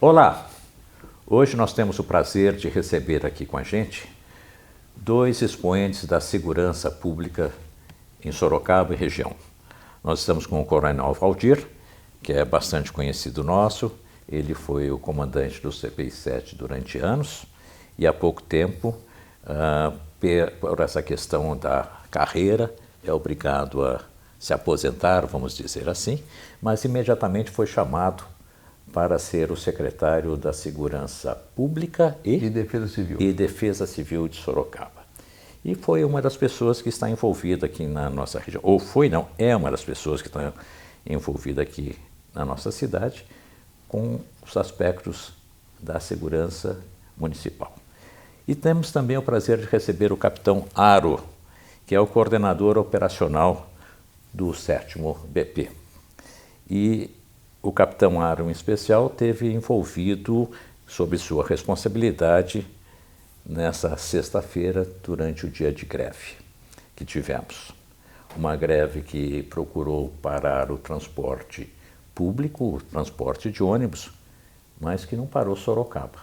Olá! Hoje nós temos o prazer de receber aqui com a gente dois expoentes da segurança pública em Sorocaba e região. Nós estamos com o Coronel Valdir, que é bastante conhecido nosso. Ele foi o comandante do CPI-7 durante anos e há pouco tempo, por essa questão da carreira, é obrigado a se aposentar, vamos dizer assim, mas imediatamente foi chamado para ser o secretário da Segurança Pública e Defesa Civil de Sorocaba. E foi uma das pessoas que está envolvida aqui na nossa região, ou foi não, é uma das pessoas que está envolvida aqui na nossa cidade com os aspectos da segurança municipal. E temos também o prazer de receber o capitão Aro, que é o coordenador operacional do 7º BP. E o capitão Aro, em especial, teve envolvido sob sua responsabilidade nessa sexta-feira durante o dia de greve que tivemos. Uma greve que procurou parar o transporte público, o transporte de ônibus, mas que não parou Sorocaba.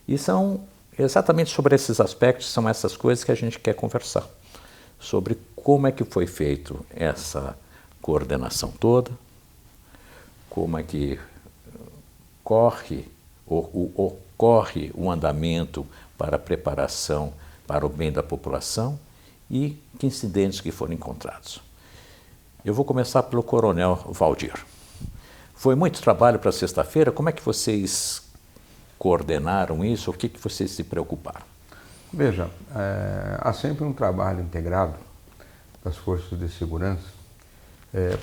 E são exatamente sobre esses aspectos, são essas coisas que a gente quer conversar, sobre como é que foi feito essa coordenação toda, como é que ocorre o andamento para a preparação para o bem da população e que incidentes que foram encontrados. Eu vou começar pelo Coronel Valdir. Foi muito trabalho para sexta-feira? Como é que vocês coordenaram isso? O que vocês se preocuparam? Veja, há sempre um trabalho integrado das forças de segurança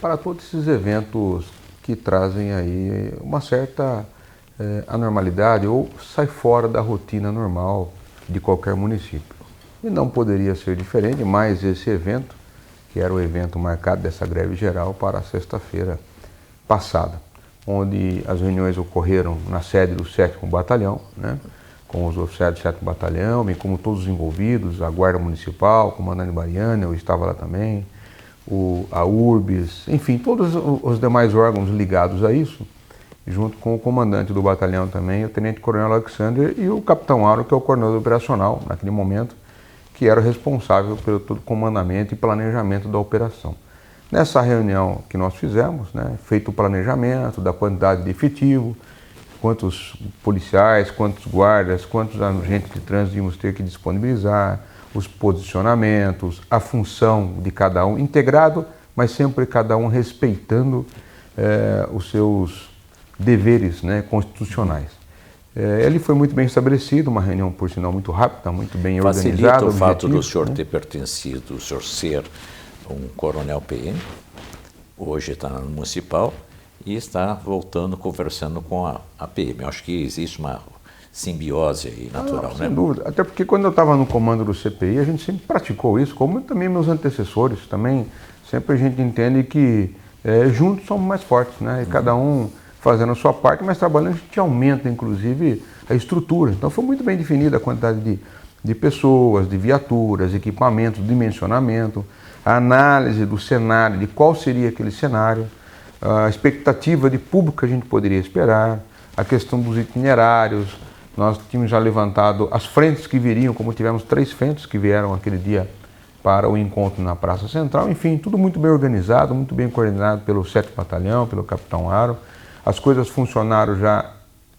para todos esses eventos que trazem aí uma certa anormalidade ou sai fora da rotina normal de qualquer município. E não poderia ser diferente, mais esse evento, que era o evento marcado dessa greve geral para a sexta-feira passada, onde as reuniões ocorreram na sede do 7º Batalhão, né, com os oficiais do 7º Batalhão, bem como todos os envolvidos, a Guarda Municipal, o comandante Bariana, eu estava lá também, a URBS, enfim, todos os demais órgãos ligados a isso, junto com o comandante do batalhão também, o Tenente Coronel Alexander, e o Capitão Aro, que é o coordenador operacional, naquele momento, que era o responsável pelo todo comandamento e planejamento da operação. Nessa reunião que nós fizemos, né, feito o planejamento da quantidade de efetivo, quantos policiais, quantos guardas, quantos agentes de trânsito íamos ter que disponibilizar, os posicionamentos, a função de cada um, integrado, mas sempre cada um respeitando os seus deveres, né, constitucionais. Ele foi muito bem estabelecido, uma reunião, por sinal, muito rápida, muito bem organizada. Facilita o fato do senhor ter pertencido, o senhor ser um coronel PM, hoje está no municipal, e está voltando, conversando com a PM. Eu acho que existe uma simbiose aí natural, sem dúvida. Até porque quando eu estava no comando do CPI, a gente sempre praticou isso, como também meus antecessores. Também sempre a gente entende que juntos somos mais fortes, né? E cada um fazendo a sua parte, mas trabalhando, a gente aumenta, inclusive, a estrutura. Então foi muito bem definida a quantidade de pessoas, de viaturas, equipamentos, dimensionamento, a análise do cenário, de qual seria aquele cenário, a expectativa de público que a gente poderia esperar, a questão dos itinerários. Nós tínhamos já levantado as frentes que viriam, como tivemos 3 frentes que vieram aquele dia para o encontro na Praça Central. Enfim, tudo muito bem organizado, muito bem coordenado pelo 7º Batalhão, pelo Capitão Aro. As coisas funcionaram já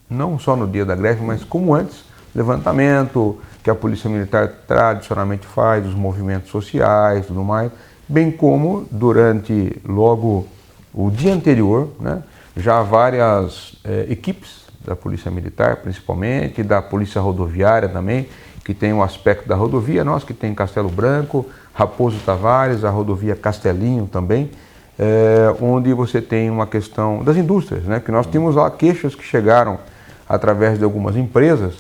não só no dia da greve, mas como antes, levantamento que a Polícia Militar tradicionalmente faz, os movimentos sociais, tudo mais, bem como durante logo o dia anterior, né, já várias equipes da Polícia Militar, principalmente, da Polícia Rodoviária também, que tem o aspecto da rodovia, nós que tem Castelo Branco, Raposo Tavares, a rodovia Castelinho também, onde você tem uma questão das indústrias, né, que nós tínhamos lá queixas que chegaram através de algumas empresas,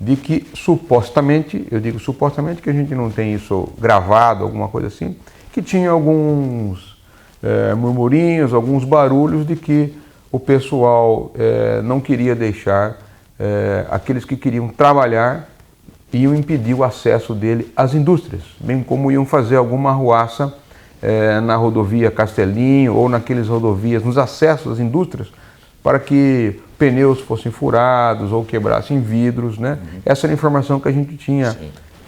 de que supostamente, eu digo supostamente que a gente não tem isso gravado, alguma coisa assim, que tinha alguns murmurinhos, alguns barulhos de que o pessoal não queria deixar aqueles que queriam trabalhar iam impedir o acesso dele às indústrias, bem como iam fazer alguma arruaça na rodovia Castelinho ou naqueles rodovias, nos acessos às indústrias, para que pneus fossem furados ou quebrassem vidros, né? Essa era a informação que a gente tinha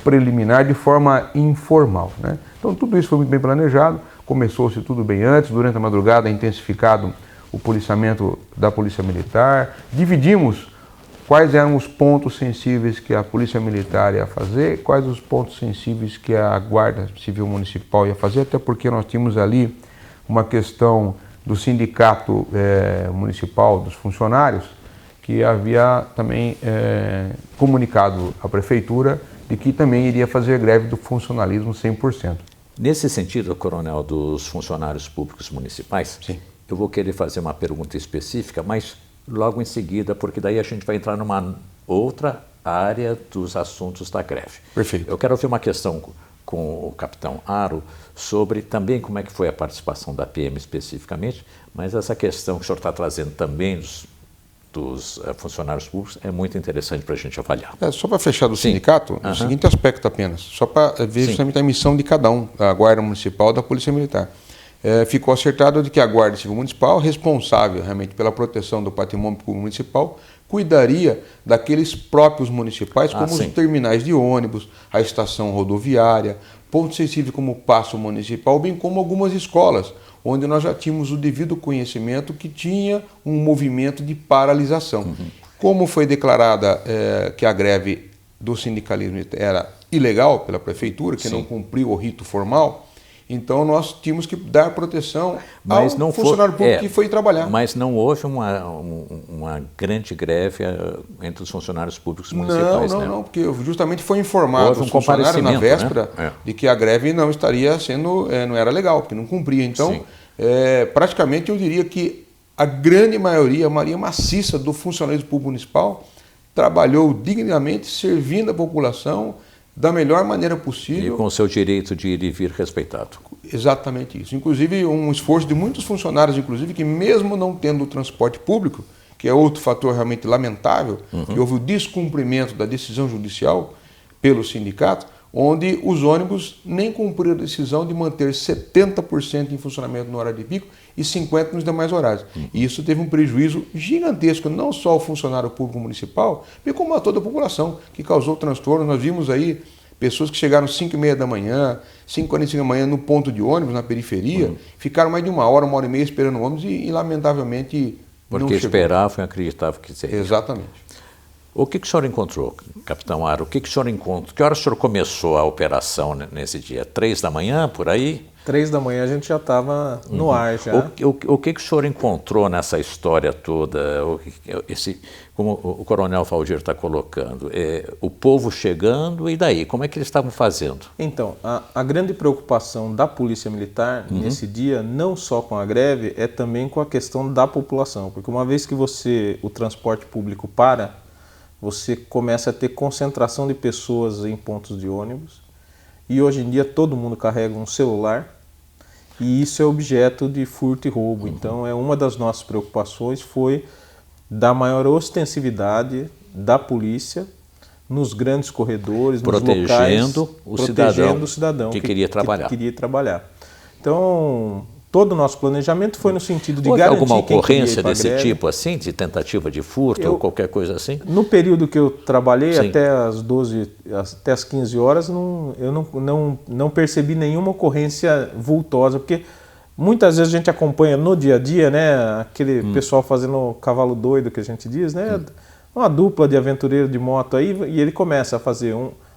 preliminar de forma informal, né? Então tudo isso foi muito bem planejado, começou-se tudo bem antes, durante a madrugada intensificado o policiamento da Polícia Militar, dividimos quais eram os pontos sensíveis que a Polícia Militar ia fazer, quais os pontos sensíveis que a Guarda Civil Municipal ia fazer, até porque nós tínhamos ali uma questão do sindicato municipal dos funcionários, que havia também comunicado à Prefeitura de que também iria fazer greve do funcionalismo 100%. Nesse sentido, Coronel, dos funcionários públicos municipais, Sim. Eu vou querer fazer uma pergunta específica, mas logo em seguida, porque daí a gente vai entrar numa outra área dos assuntos da greve. Perfeito. Eu quero ouvir uma questão com o capitão Aro sobre também como é que foi a participação da PM especificamente, mas essa questão que o senhor está trazendo também dos funcionários públicos é muito interessante para a gente avaliar. Só para fechar do sindicato, o seguinte aspecto apenas, só para ver justamente a missão de cada um, da Guarda Municipal e da Polícia Militar. Ficou acertado de que a Guarda Civil Municipal, responsável realmente pela proteção do patrimônio público municipal, cuidaria daqueles próprios municipais, como os terminais de ônibus, a estação rodoviária, pontos sensíveis como o Paço Municipal, bem como algumas escolas, onde nós já tínhamos o devido conhecimento que tinha um movimento de paralisação. Como foi declarada que a greve do sindicalismo era ilegal pela Prefeitura, que não cumpriu o rito formal, então nós tínhamos que dar proteção ao funcionário público que foi trabalhar. Mas não houve uma grande greve entre os funcionários públicos municipais, né? Não, porque justamente foi informado os funcionários na véspera, né? De que a greve não estaria sendo, não era legal, porque não cumpria. Então, praticamente eu diria que a grande maioria, a maioria maciça do funcionalismo público municipal trabalhou dignamente, servindo a população da melhor maneira possível. E com o seu direito de ir e vir respeitado. Exatamente isso. Inclusive, um esforço de muitos funcionários, inclusive, que mesmo não tendo o transporte público, que é outro fator realmente lamentável, que houve o descumprimento da decisão judicial pelo sindicato, onde os ônibus nem cumpriram a decisão de manter 70% em funcionamento no horário de pico e 50% nos demais horários. E isso teve um prejuízo gigantesco, não só ao funcionário público municipal, bem como a toda a população, que causou transtorno. Nós vimos aí pessoas que chegaram às 5h30 da manhã, 5h45 da manhã no ponto de ônibus, na periferia, ficaram mais de uma hora e meia esperando o ônibus e lamentavelmente porque não chegou. Esperavam e acreditavam que seria. Exatamente. O que o senhor encontrou, capitão Aro? O que o senhor encontrou? Que hora o senhor começou a operação nesse dia? 3 da manhã, por aí? 3 da manhã a gente já estava no ar. Já. O que o senhor encontrou nessa história toda? Como o coronel Valdir está colocando, o povo chegando e daí? Como é que eles estavam fazendo? Então, a grande preocupação da Polícia Militar nesse dia, não só com a greve, é também com a questão da população. Porque uma vez que o transporte público você começa a ter concentração de pessoas em pontos de ônibus e hoje em dia todo mundo carrega um celular e isso é objeto de furto e roubo. Então, uma das nossas preocupações foi da maior ostensividade da polícia nos grandes corredores, nos locais, protegendo o cidadão que queria trabalhar. Então, todo o nosso planejamento foi no sentido de garantir alguma ocorrência desse greve. tipo, assim, de tentativa de furto ou qualquer coisa assim? No período que eu trabalhei, até às 15 horas, eu não percebi nenhuma ocorrência vultosa, porque muitas vezes a gente acompanha no dia a dia, né, aquele pessoal fazendo cavalo doido que a gente diz, né, uma dupla de aventureiro de moto aí, e ele começa a fazer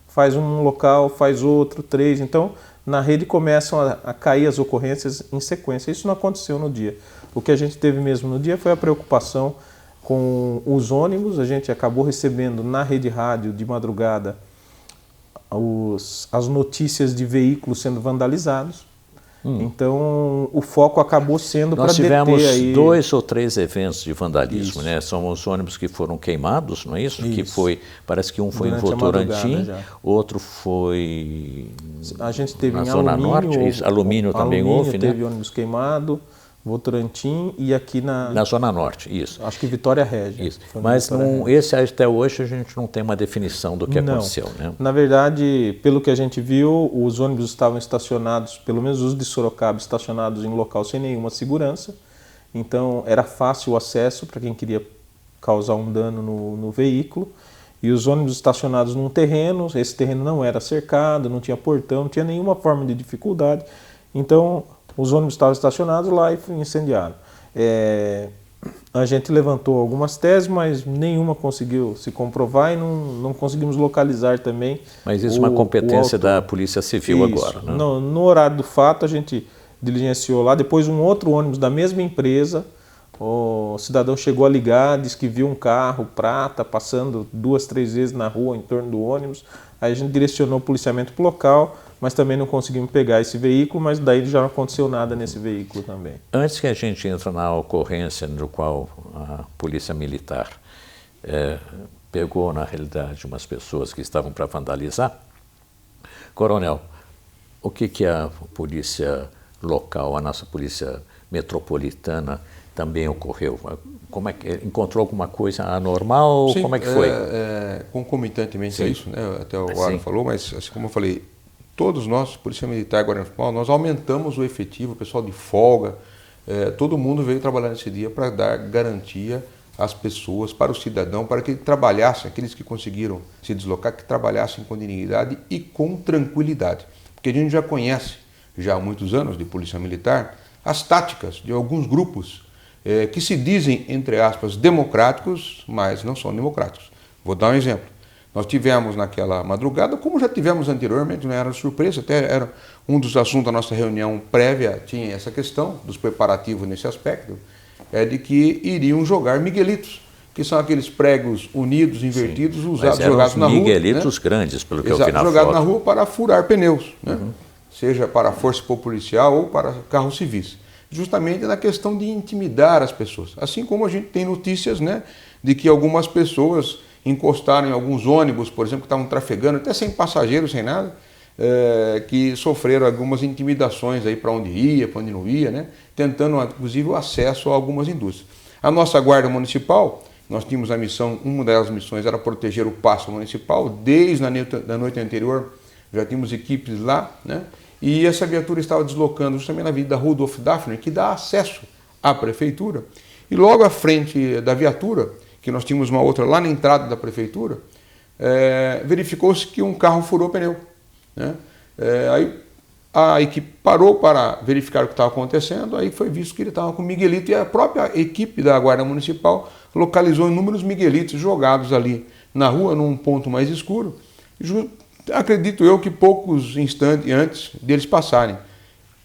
faz um local, faz outro, 3, então na rede começam a cair as ocorrências em sequência. Isso não aconteceu no dia. O que a gente teve mesmo no dia foi a preocupação com os ônibus. A gente acabou recebendo na rede rádio de madrugada as notícias de veículos sendo vandalizados. Então o foco acabou sendo para deter aí. Nós tivemos 2 ou 3 eventos de vandalismo, né? São os ônibus que foram queimados, não é isso? Que foi, parece que um foi durante em Votorantim, outro foi a gente teve na em Zona Norte, alumínio também houve, né? Teve ônibus queimado, Votorantim e aqui Na Zona Norte, isso. acho que Vitória Régia. Isso. Foi na Mas Vitória Régia. esse até hoje a gente não tem uma definição do que aconteceu, né? Na verdade, pelo que a gente viu, os ônibus estavam estacionados, pelo menos os de Sorocaba, estacionados em local sem nenhuma segurança. Então era fácil o acesso para quem queria causar um dano no veículo. E os ônibus estacionados num terreno, esse terreno não era cercado, não tinha portão, não tinha nenhuma forma de dificuldade. Então os ônibus estavam estacionados lá e incendiaram. A gente levantou algumas teses, mas nenhuma conseguiu se comprovar e não conseguimos localizar também. Mas isso é uma competência da Polícia Civil Isso. agora, né? No horário do fato, a gente diligenciou lá. Depois, um outro ônibus da mesma empresa, o cidadão chegou a ligar, disse que viu um carro prata passando 2, 3 vezes na rua em torno do ônibus. Aí a gente direcionou o policiamento para o local, mas também não conseguimos pegar esse veículo, mas daí já não aconteceu nada nesse veículo também. Antes que a gente entre na ocorrência no qual a Polícia Militar pegou, na realidade, umas pessoas que estavam para vandalizar, Coronel, o que a polícia local, a nossa polícia metropolitana também ocorreu? Como é que encontrou alguma coisa anormal? Sim, como é que foi? Concomitantemente a isso, né? Até o Sim. Aaron falou, mas assim como eu falei, todos nós, Polícia Militar e Guarda Municipal, nós aumentamos o efetivo, o pessoal de folga, todo mundo veio trabalhar nesse dia para dar garantia às pessoas, para o cidadão, para que trabalhassem, aqueles que conseguiram se deslocar, que trabalhassem com dignidade e com tranquilidade. Porque a gente já conhece, já há muitos anos de Polícia Militar, as táticas de alguns grupos que se dizem, entre aspas, democráticos, mas não são democráticos. Vou dar um exemplo. Nós tivemos naquela madrugada, como já tivemos anteriormente, não era surpresa, até era um dos assuntos da nossa reunião prévia, tinha essa questão dos preparativos nesse aspecto, de que iriam jogar miguelitos, que são aqueles pregos unidos, invertidos, usados, jogados na rua. Miguelitos grandes, pelo que eu vi na jogados foto. na rua para furar pneus, né? Seja para a força policial ou para carros civis. Justamente na questão de intimidar as pessoas. Assim como a gente tem notícias, né, de que algumas pessoas encostaram em alguns ônibus, por exemplo, que estavam trafegando, até sem passageiros, sem nada, que sofreram algumas intimidações aí para onde ia, para onde não ia, né, tentando, inclusive, o acesso a algumas indústrias. A nossa Guarda Municipal, nós tínhamos a missão, uma das missões era proteger o paço municipal, desde a noite anterior já tínhamos equipes lá, né, e essa viatura estava deslocando justamente na Avenida Rudolf Daphner, que dá acesso à prefeitura, e logo à frente da viatura, que nós tínhamos uma outra lá na entrada da prefeitura, verificou-se que um carro furou o pneu, né? Aí a equipe parou para verificar o que estava acontecendo, aí foi visto que ele estava com miguelito, e a própria equipe da Guarda Municipal localizou inúmeros miguelitos jogados ali na rua, num ponto mais escuro, acredito eu que poucos instantes antes deles passarem.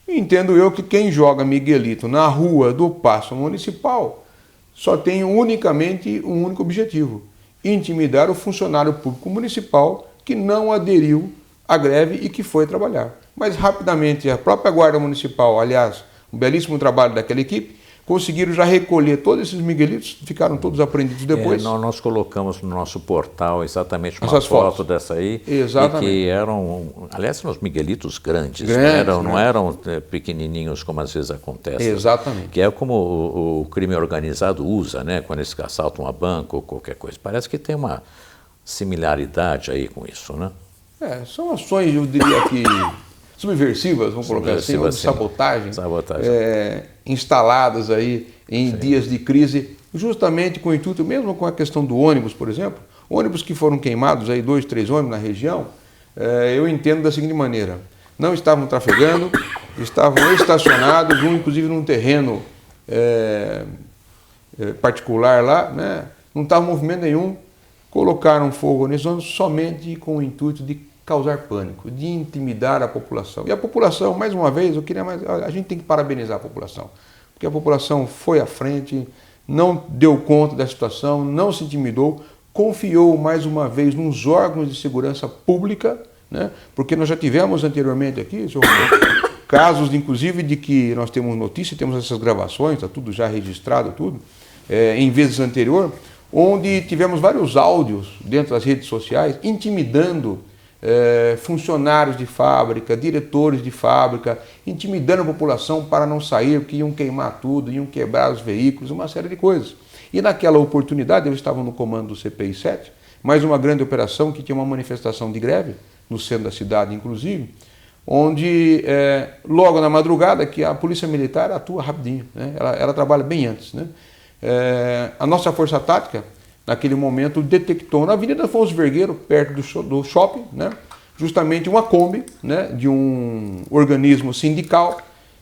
Entendo eu que quem joga miguelito na rua do Paço Municipal só tem unicamente um único objetivo: intimidar o funcionário público municipal que não aderiu à greve e que foi trabalhar. Mas rapidamente a própria Guarda Municipal, aliás, um belíssimo trabalho daquela equipe, conseguiram já recolher todos esses miguelitos, ficaram todos apreendidos depois. Nós colocamos no nosso portal exatamente uma Essas foto fotos. dessa aí, Exatamente. e que eram, aliás, eram os miguelitos grandes, não eram pequenininhos como às vezes acontece. Exatamente. Que é como o crime organizado usa, né, quando eles assaltam uma banca ou qualquer coisa. Parece que tem uma similaridade aí com isso, né? São ações, eu diria que subversivas, vamos colocar assim, ou de sabotagem, instaladas aí em dias de crise, justamente com o intuito, mesmo com a questão do ônibus, por exemplo, ônibus que foram queimados, aí 2, 3 ônibus na região, eu entendo da seguinte maneira: não estavam trafegando, estavam estacionados, um inclusive num terreno particular lá, né? Não estava movimento nenhum, colocaram fogo nesses ônibus somente com o intuito de causar pânico, de intimidar a população. E a população, mais uma vez, a gente tem que parabenizar a população, porque a população foi à frente, não deu conta da situação, não se intimidou, confiou mais uma vez nos órgãos de segurança pública, né? Porque nós já tivemos anteriormente aqui, senhor, casos, inclusive, de que nós temos notícia, temos essas gravações, está tudo já registrado, tudo, em vezes anterior, onde tivemos vários áudios dentro das redes sociais intimidando funcionários de fábrica, diretores de fábrica, intimidando a população para não sair, porque iam queimar tudo, iam quebrar os veículos, uma série de coisas. E naquela oportunidade, eu estava no comando do CPI 7, mais uma grande operação que tinha uma manifestação de greve, no centro da cidade inclusive, onde logo na madrugada, que a Polícia Militar atua rapidinho, né? Ela trabalha bem antes, né? A nossa força tática, naquele momento, detectou na Avenida Afonso Vergueiro, perto do shopping, né? Justamente uma Kombi, né? De um organismo sindical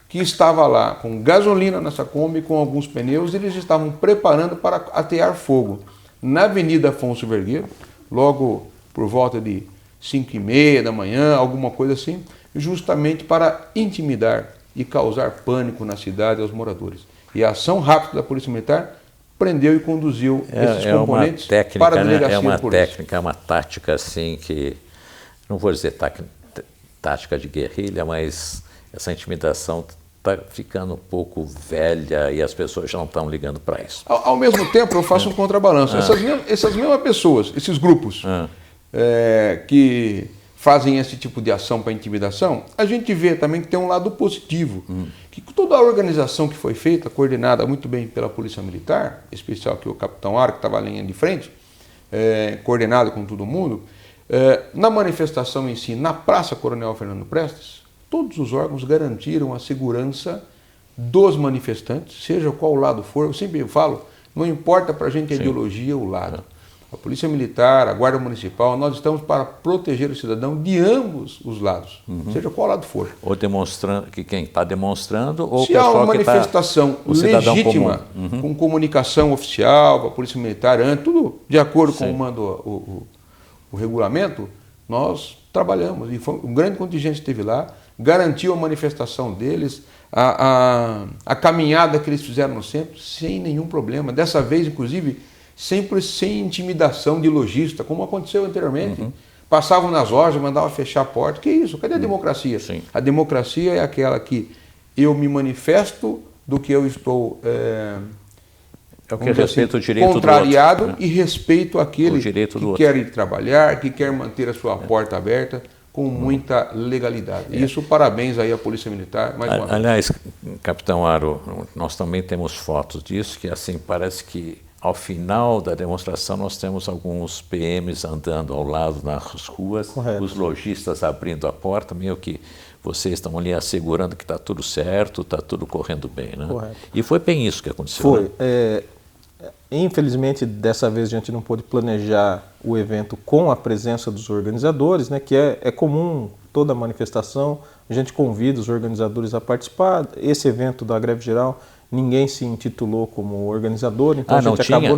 que estava lá com gasolina nessa Kombi, com alguns pneus, e eles estavam preparando para atear fogo na Avenida Afonso Vergueiro, logo por volta de 5h30 da manhã, alguma coisa assim, justamente para intimidar e causar pânico na cidade aos moradores. E a ação rápida da Polícia Militar prendeu e conduziu esses componentes para a delegacia de polícia. É uma tática assim que, não vou dizer tática de guerrilha, mas essa intimidação está ficando um pouco velha e as pessoas já não estão ligando para isso. Ao mesmo tempo, eu faço um contrabalanço. Essas mesmas pessoas, esses grupos que fazem esse tipo de ação para intimidação, a gente vê também que tem um lado positivo, que toda a organização que foi feita, coordenada muito bem pela Polícia Militar, em especial que o Capitão Aro, que estava na linha de frente, coordenado com todo mundo, na manifestação em si, na Praça Coronel Fernando Prestes, todos os órgãos garantiram a segurança dos manifestantes, seja qual lado for. Eu sempre falo, não importa para a gente a ideologia ou o lado. A Polícia Militar, a Guarda Municipal, nós estamos para proteger o cidadão de ambos os lados, seja qual lado for. Ou demonstrando, que quem está demonstrando, ou se há uma manifestação legítima, com comunicação oficial, com a Polícia Militar, tudo de acordo com o mando, o regulamento, nós trabalhamos. E um grande contingente esteve lá, garantiu a manifestação deles, a caminhada que eles fizeram no centro, sem nenhum problema. Dessa vez, inclusive, sempre sem intimidação de lojista, como aconteceu anteriormente. Passavam nas lojas, mandavam fechar a porta. Que isso? Cadê a democracia? Sim. A democracia é aquela que eu me manifesto do que eu estou respeito o direito contrariado do outro, e respeito aquele que quer ir trabalhar, que quer manter a sua porta aberta com muita legalidade. Isso, parabéns aí à Polícia Militar. Mais uma vez. Aliás, Capitão Aro, nós também temos fotos disso, que assim parece que ao final da demonstração nós temos alguns PMs andando ao lado nas ruas, Correto. Os lojistas abrindo a porta, meio que vocês estão ali assegurando que está tudo certo, está tudo correndo bem, né? Correto. E foi bem isso que aconteceu. Foi. Né? Infelizmente, dessa vez a gente não pôde planejar o evento com a presença dos organizadores, né, que é comum toda manifestação, a gente convida os organizadores a participar. Esse evento da Greve Geral, ninguém se intitulou como organizador, então a gente acabou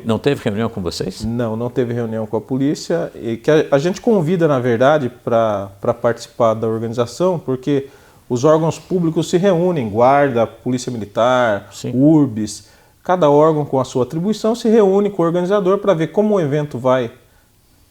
não teve reunião com vocês? Não teve reunião com a polícia, e que a gente convida, na verdade, para participar da organização, porque os órgãos públicos se reúnem, Guarda, Polícia Militar, Sim. URBS, cada órgão com a sua atribuição se reúne com o organizador para ver como o evento vai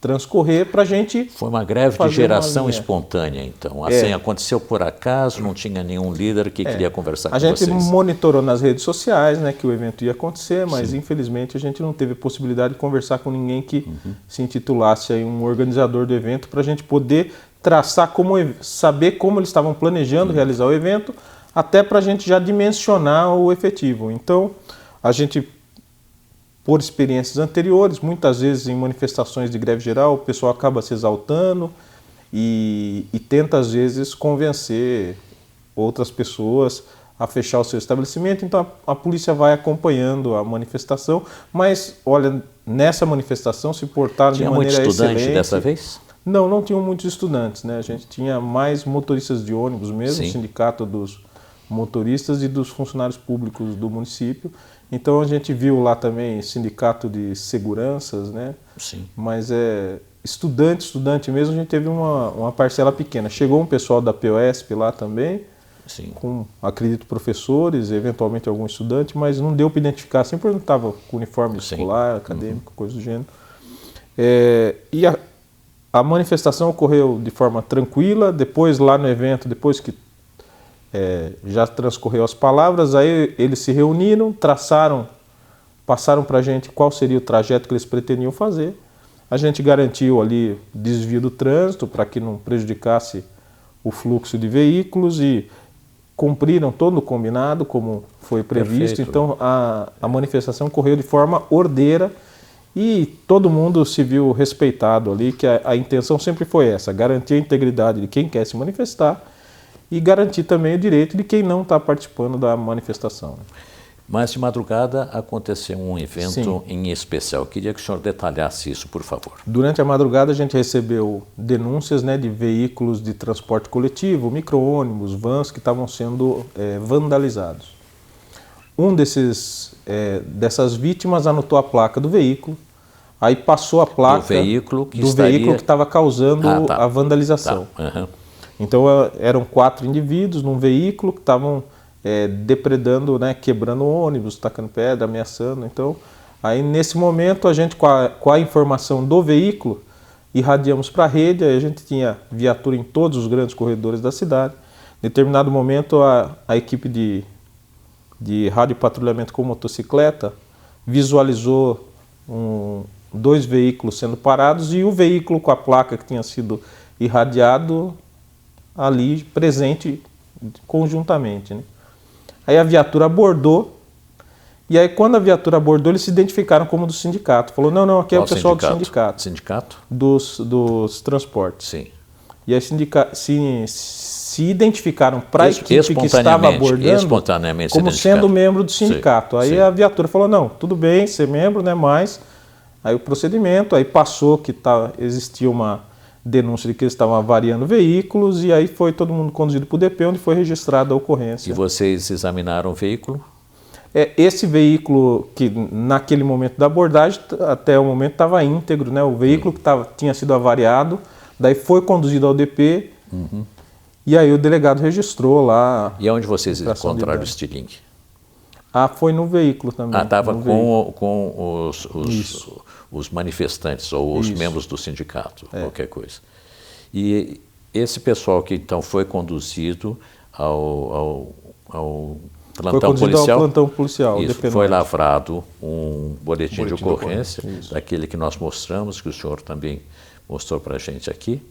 transcorrer para a gente. Foi uma greve de geração espontânea, então. Assim, aconteceu por acaso, não tinha nenhum líder que queria conversar com vocês. A gente monitorou nas redes sociais, né, que o evento ia acontecer, mas infelizmente a gente não teve possibilidade de conversar com ninguém que se intitulasse aí um organizador do evento para a gente poder traçar saber como eles estavam planejando realizar o evento, até para a gente já dimensionar o efetivo. Então, a gente, por experiências anteriores, muitas vezes em manifestações de greve geral, o pessoal acaba se exaltando e tenta, às vezes, convencer outras pessoas a fechar o seu estabelecimento. Então, a polícia vai acompanhando a manifestação, mas, olha, nessa manifestação se portaram de maneira excelente. Tinha muito estudante dessa vez? Não tinham muitos estudantes, né? A gente tinha mais motoristas de ônibus mesmo, o sindicato dos motoristas e dos funcionários públicos do município. Então a gente viu lá também sindicato de seguranças, né? Sim. Mas estudante mesmo, a gente teve uma parcela pequena. Chegou um pessoal da POSP lá também, com, acredito, professores, eventualmente algum estudante, mas não deu para identificar, sempre não estava com uniforme escolar, acadêmico, coisa do gênero. E a manifestação ocorreu de forma tranquila. Depois, lá no evento, depois que já transcorreu as palavras, aí eles se reuniram, passaram para a gente qual seria o trajeto que eles pretendiam fazer. A gente garantiu ali desvio do trânsito para que não prejudicasse o fluxo de veículos e cumpriram todo o combinado como foi previsto. Perfeito. Então a manifestação correu de forma ordeira e todo mundo se viu respeitado ali, que a intenção sempre foi essa, garantir a integridade de quem quer se manifestar e garantir também o direito de quem não está participando da manifestação. Mas de madrugada aconteceu um evento Sim. em especial. Eu queria que o senhor detalhasse isso, por favor. Durante a madrugada a gente recebeu denúncias, né, de veículos de transporte coletivo, micro-ônibus, vans que estavam sendo vandalizados. Dessas vítimas anotou a placa do veículo, aí passou a placa Do veículo que estava causando a vandalização. Tá. Uhum. Então eram 4 indivíduos num veículo que estavam depredando, né, quebrando ônibus, tacando pedra, ameaçando. Então, aí nesse momento a gente com a informação do veículo irradiamos para a rede, aí a gente tinha viatura em todos os grandes corredores da cidade. Em determinado momento a equipe de rádio patrulhamento com motocicleta visualizou 2 veículos sendo parados e o veículo com a placa que tinha sido irradiado ali presente conjuntamente, né? Aí a viatura abordou, e aí quando a viatura abordou, eles se identificaram como do sindicato. Falou, não, aqui é o pessoal do sindicato. Sindicato? Dos transportes. Sim. E aí se identificaram para a equipe que estava abordando como sendo membro do sindicato. Aí a viatura falou, não, tudo bem, ser membro, né, mas... Aí o procedimento, aí passou que existia uma denúncia de que eles estavam avariando veículos e aí foi todo mundo conduzido para o DP, onde foi registrada a ocorrência. E vocês examinaram o veículo? Esse veículo que naquele momento da abordagem, até o momento estava íntegro, né? O veículo que tinha sido avariado, daí foi conduzido ao DP e aí o delegado registrou lá. E onde vocês encontraram o estilingue? Foi no veículo também. Estava com os manifestantes ou os membros do sindicato, qualquer coisa. E esse pessoal que então foi conduzido ao plantão policial, isso, foi lavrado um boletim de ocorrência, daquele que nós mostramos, que o senhor também mostrou para a gente aqui,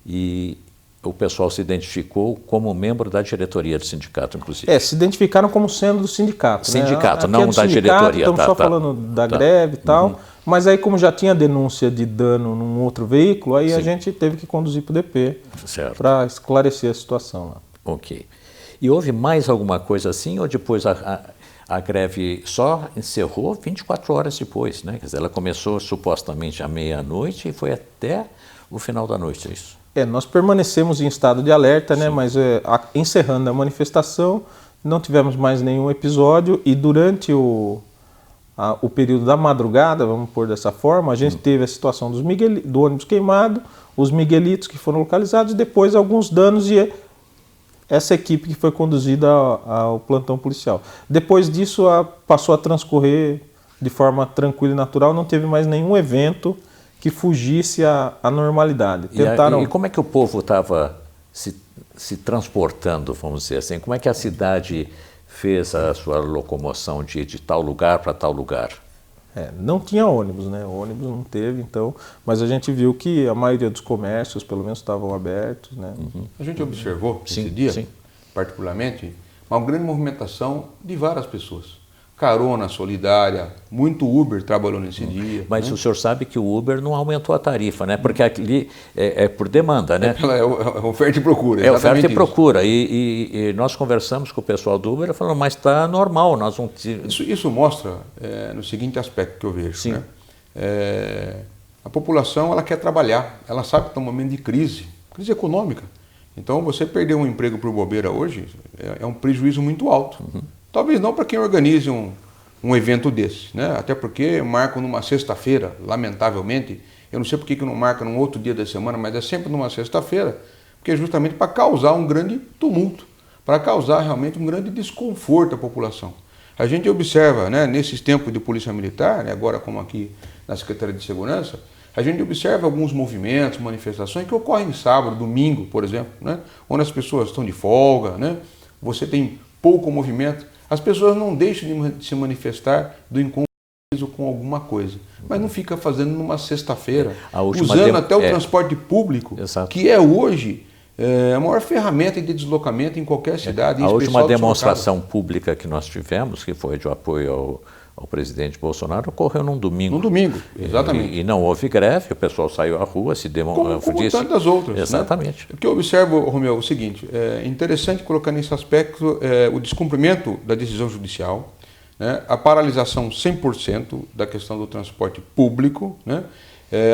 e o pessoal se identificou como membro da diretoria do sindicato, inclusive. Se identificaram como sendo do sindicato. Sindicato, né? não da diretoria. Estamos só falando da greve e tal, mas aí como já tinha denúncia de dano num outro veículo, aí a gente teve que conduzir para o DP para esclarecer a situação lá. Ok. E houve mais alguma coisa assim, ou depois a greve só encerrou 24 horas depois, né? Quer dizer, ela começou supostamente à meia-noite e foi até o final da noite, é isso? Nós permanecemos em estado de alerta, né? Mas encerrando a manifestação, não tivemos mais nenhum episódio e durante o período da madrugada, vamos pôr dessa forma, a gente teve a situação do ônibus queimado, os miguelitos que foram localizados e depois alguns danos e essa equipe que foi conduzida ao plantão policial. Depois disso, passou a transcorrer de forma tranquila e natural, não teve mais nenhum evento que fugisse à normalidade. E como é que o povo estava se transportando, vamos dizer assim? Como é que a cidade fez a sua locomoção de tal lugar para tal lugar? Não tinha ônibus, né? O ônibus não teve, então, mas a gente viu que a maioria dos comércios, pelo menos, estavam abertos, né? A gente observou esse dia, particularmente, uma grande movimentação de várias pessoas. Carona solidária, muito Uber trabalhou nesse dia. Mas o senhor sabe que o Uber não aumentou a tarifa, né? Porque ali é por demanda, né? É oferta e procura. É oferta e procura. E nós conversamos com o pessoal do Uber e falamos, mas está normal. Nós não... Isso mostra no seguinte aspecto que eu vejo. Sim. Né? A população ela quer trabalhar, ela sabe que está um momento de crise econômica. Então você perder um emprego por bobeira hoje é um prejuízo muito alto. Talvez não para quem organize um evento desse, né? Até porque marcam numa sexta-feira, lamentavelmente. Eu não sei por que não marca num outro dia da semana, mas é sempre numa sexta-feira, porque é justamente para causar um grande tumulto, para causar realmente um grande desconforto à população. A gente observa, né, nesses tempos de polícia militar, né, agora como aqui na Secretaria de Segurança, a gente observa alguns movimentos, manifestações que ocorrem sábado, domingo, por exemplo, né, onde as pessoas estão de folga, né, você tem pouco movimento. As pessoas não deixam de se manifestar do incômodo com alguma coisa, mas não fica fazendo numa sexta-feira, usando até o transporte público, Exato. que é hoje a maior ferramenta de deslocamento em qualquer cidade. A última demonstração pública que nós tivemos, que foi de apoio ao presidente Bolsonaro, ocorreu num domingo. Num domingo, exatamente. E não houve greve, o pessoal saiu à rua, se demonstrou. Como tantas outras. Exatamente. Né? O que eu observo, Romeu, é o seguinte, é interessante colocar nesse aspecto o descumprimento da decisão judicial, né? A paralisação 100% da questão do transporte público, né?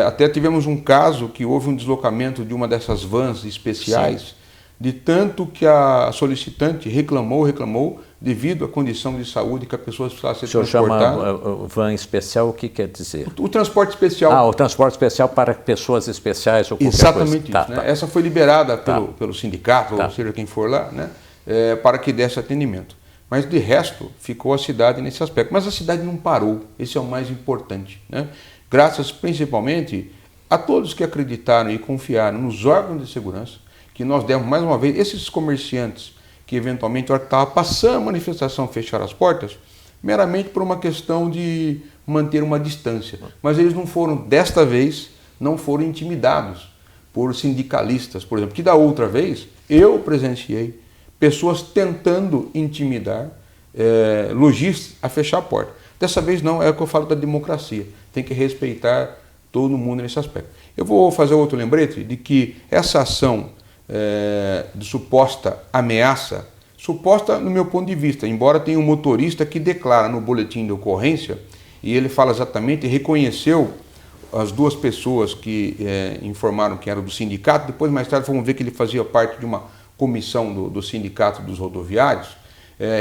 Até tivemos um caso que houve um deslocamento de uma dessas vans especiais, sim, de tanto que a solicitante reclamou devido à condição de saúde que a pessoa precisava ser transportada. O senhor chama van especial, o que quer dizer? O transporte especial. O transporte especial para pessoas especiais ou qualquer Exatamente coisa. Isso. Né? Essa foi liberada pelo sindicato, ou seja, quem for lá, né? Para que desse atendimento. Mas de resto, ficou a cidade nesse aspecto. Mas a cidade não parou, esse é o mais importante, né? Graças principalmente a todos que acreditaram e confiaram nos órgãos de segurança, que nós demos mais uma vez, esses comerciantes que eventualmente, na hora que estava passando a manifestação, fecharam as portas, meramente por uma questão de manter uma distância. Mas eles não foram, desta vez, não foram intimidados por sindicalistas, por exemplo, que da outra vez eu presenciei pessoas tentando intimidar lojistas a fechar a porta. Dessa vez não, é o que eu falo da democracia. Tem que respeitar todo mundo nesse aspecto. Eu vou fazer outro lembrete de que essa ação de suposta ameaça, suposta no meu ponto de vista, embora tenha um motorista que declara no boletim de ocorrência, e ele fala exatamente, reconheceu as duas pessoas que informaram que eram do sindicato, depois mais tarde vamos ver que ele fazia parte de uma comissão do sindicato dos rodoviários,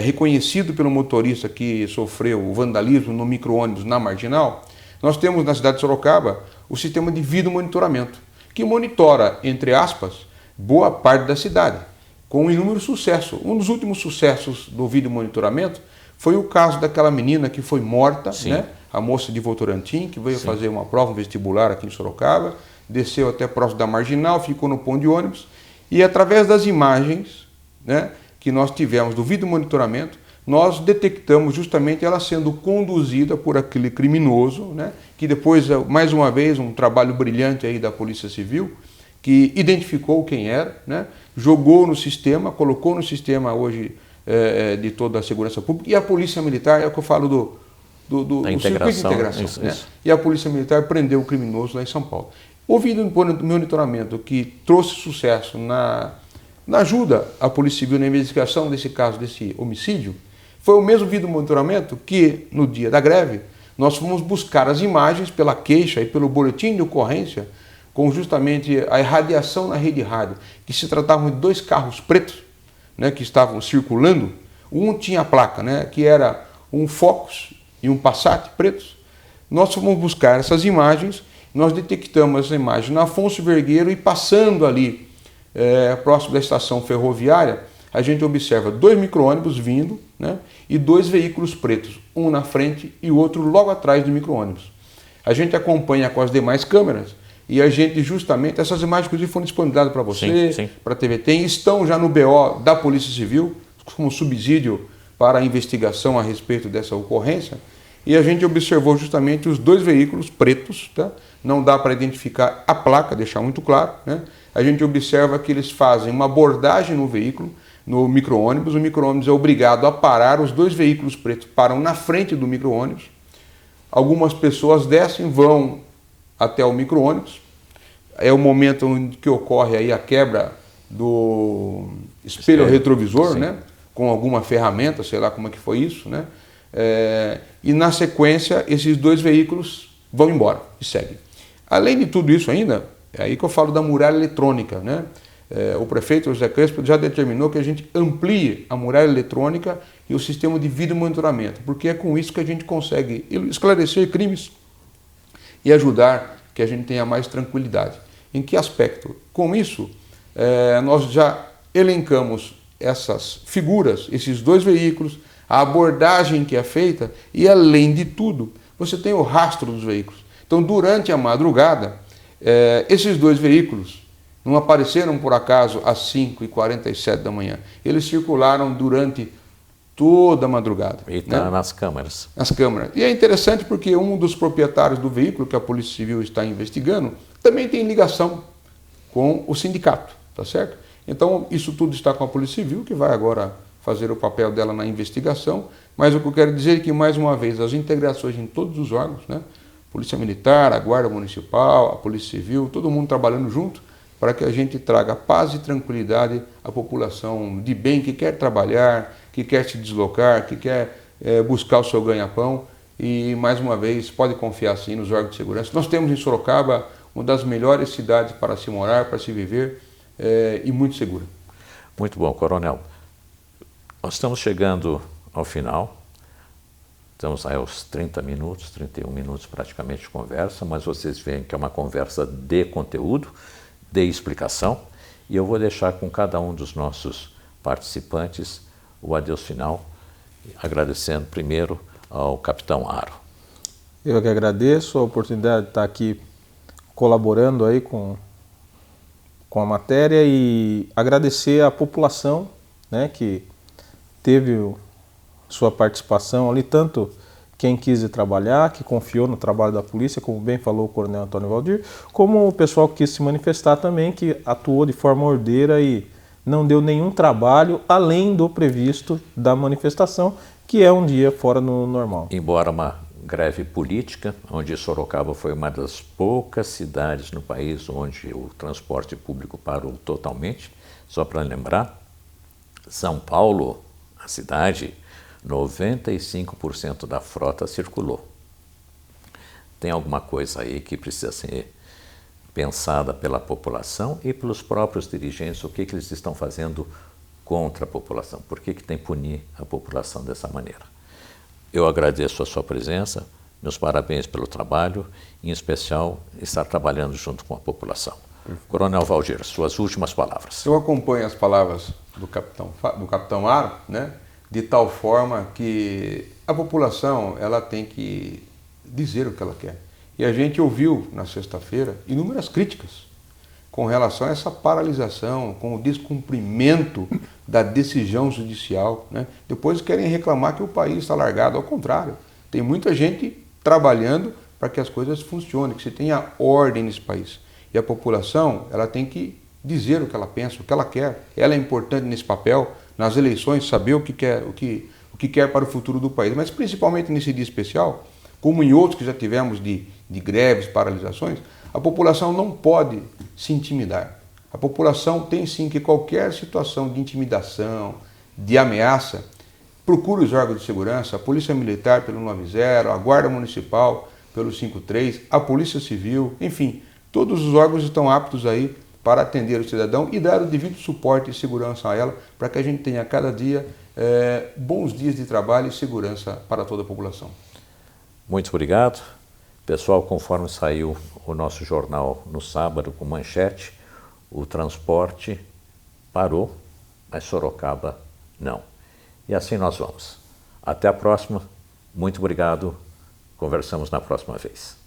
reconhecido pelo motorista que sofreu o vandalismo no micro-ônibus na Marginal. Nós temos na cidade de Sorocaba o sistema de vídeo monitoramento, que monitora, entre aspas, boa parte da cidade, com inúmero sucesso. Um dos últimos sucessos do vídeo monitoramento foi o caso daquela menina que foi morta, né? A moça de Votorantim, que veio fazer uma prova, um vestibular aqui em Sorocaba, desceu até próximo da Marginal, ficou no ponto de ônibus, e através das imagens, né, que nós tivemos do vídeo monitoramento, nós detectamos justamente ela sendo conduzida por aquele criminoso, né, que depois, mais uma vez, um trabalho brilhante aí da Polícia Civil, que identificou quem era, né, jogou no sistema, colocou no sistema hoje de toda a segurança pública, e a Polícia Militar, é o que eu falo do circuito de integração. Isso. E a Polícia Militar prendeu o criminoso lá em São Paulo. Houve um monitoramento que trouxe sucesso na ajuda à Polícia Civil na investigação desse caso, desse homicídio. Foi o mesmo vídeo monitoramento que, no dia da greve, nós fomos buscar as imagens pela queixa e pelo boletim de ocorrência com justamente a irradiação na rede rádio, que se tratavam de dois carros pretos, né, que estavam circulando. Um tinha a placa, né, que era um Focus e um Passat pretos. Nós fomos buscar essas imagens, nós detectamos essa imagem na Afonso Vergueiro e passando ali, próximo da estação ferroviária, a gente observa dois micro-ônibus vindo, né, e dois veículos pretos, um na frente e o outro logo atrás do micro-ônibus. A gente acompanha com as demais câmeras e a gente justamente, essas imagens inclusive foram disponibilizadas para você, para a TVT, estão já no BO da Polícia Civil, como subsídio para a investigação a respeito dessa ocorrência, e a gente observou justamente os dois veículos pretos, tá? Não dá para identificar a placa, deixar muito claro, né? A gente observa que eles fazem uma abordagem no veículo, no micro-ônibus, o micro-ônibus é obrigado a parar, os dois veículos pretos param na frente do micro-ônibus, algumas pessoas descem, vão até o micro-ônibus, é o momento em que ocorre aí a quebra do espelho retrovisor, né? Com alguma ferramenta, sei lá como é que foi isso, né? E na sequência esses dois veículos vão embora e seguem. Além de tudo isso ainda, é aí que eu falo da muralha eletrônica, né? O prefeito José Crespo já determinou que a gente amplie a muralha eletrônica e o sistema de vídeo monitoramento, porque é com isso que a gente consegue esclarecer crimes e ajudar que a gente tenha mais tranquilidade. Em que aspecto? Com isso, nós já elencamos essas figuras, esses dois veículos, a abordagem que é feita e, além de tudo, você tem o rastro dos veículos. Então, durante a madrugada, esses dois veículos não apareceram por acaso às 5h47 da manhã. Eles circularam durante toda madrugada. E está nas câmeras. Nas câmeras. E é interessante porque um dos proprietários do veículo que a Polícia Civil está investigando também tem ligação com o sindicato, tá certo? Então, isso tudo está com a Polícia Civil, que vai agora fazer o papel dela na investigação, mas o que eu quero dizer é que, mais uma vez, as integrações em todos os órgãos, né? Polícia Militar, a Guarda Municipal, a Polícia Civil, todo mundo trabalhando junto para que a gente traga paz e tranquilidade à população de bem que quer trabalhar, que quer se deslocar, que quer buscar o seu ganha-pão e, mais uma vez, pode confiar sim nos órgãos de segurança. Nós temos em Sorocaba uma das melhores cidades para se morar, para se viver e muito segura. Muito bom, Coronel. Nós estamos chegando ao final. Estamos aí aos 30 minutos, 31 minutos praticamente de conversa, mas vocês veem que é uma conversa de conteúdo, de explicação, e eu vou deixar com cada um dos nossos participantes o adeus final, agradecendo primeiro ao Capitão Aro. Eu que agradeço a oportunidade de estar aqui colaborando aí com a matéria e agradecer à população, né, que teve sua participação ali, tanto quem quis ir trabalhar, que confiou no trabalho da polícia, como bem falou o Coronel Antônio Valdir, como o pessoal que quis se manifestar também, que atuou de forma ordeira e não deu nenhum trabalho além do previsto da manifestação, que é um dia fora do normal. Embora uma greve política, onde Sorocaba foi uma das poucas cidades no país onde o transporte público parou totalmente, só para lembrar, São Paulo, a cidade, 95% da frota circulou. Tem alguma coisa aí que precisa ser pensada pela população e pelos próprios dirigentes, o que eles estão fazendo contra a população, por que tem que punir a população dessa maneira. Eu agradeço a sua presença, meus parabéns pelo trabalho, em especial estar trabalhando junto com a população. Coronel Valdir, suas últimas palavras. Eu acompanho as palavras do Capitão Aro, né? De tal forma que a população ela tem que dizer o que ela quer. E a gente ouviu na sexta-feira inúmeras críticas com relação a essa paralisação, com o descumprimento da decisão judicial, né? Depois querem reclamar que o país está largado. Ao contrário, tem muita gente trabalhando para que as coisas funcionem, que se tenha ordem nesse país. E a população ela tem que dizer o que ela pensa, o que ela quer. Ela é importante nesse papel, nas eleições, saber o que quer para o futuro do país. Mas principalmente nesse dia especial, como em outros que já tivemos de greves, paralisações, a população não pode se intimidar. A população tem sim que qualquer situação de intimidação, de ameaça, procure os órgãos de segurança, a Polícia Militar pelo 90, a Guarda Municipal pelo 53, a Polícia Civil, enfim, todos os órgãos estão aptos aí para atender o cidadão e dar o devido suporte e segurança a ela, para que a gente tenha cada dia bons dias de trabalho e segurança para toda a população. Muito obrigado. Pessoal, conforme saiu o nosso jornal no sábado com manchete, o transporte parou, mas Sorocaba não. E assim nós vamos. Até a próxima. Muito obrigado. Conversamos na próxima vez.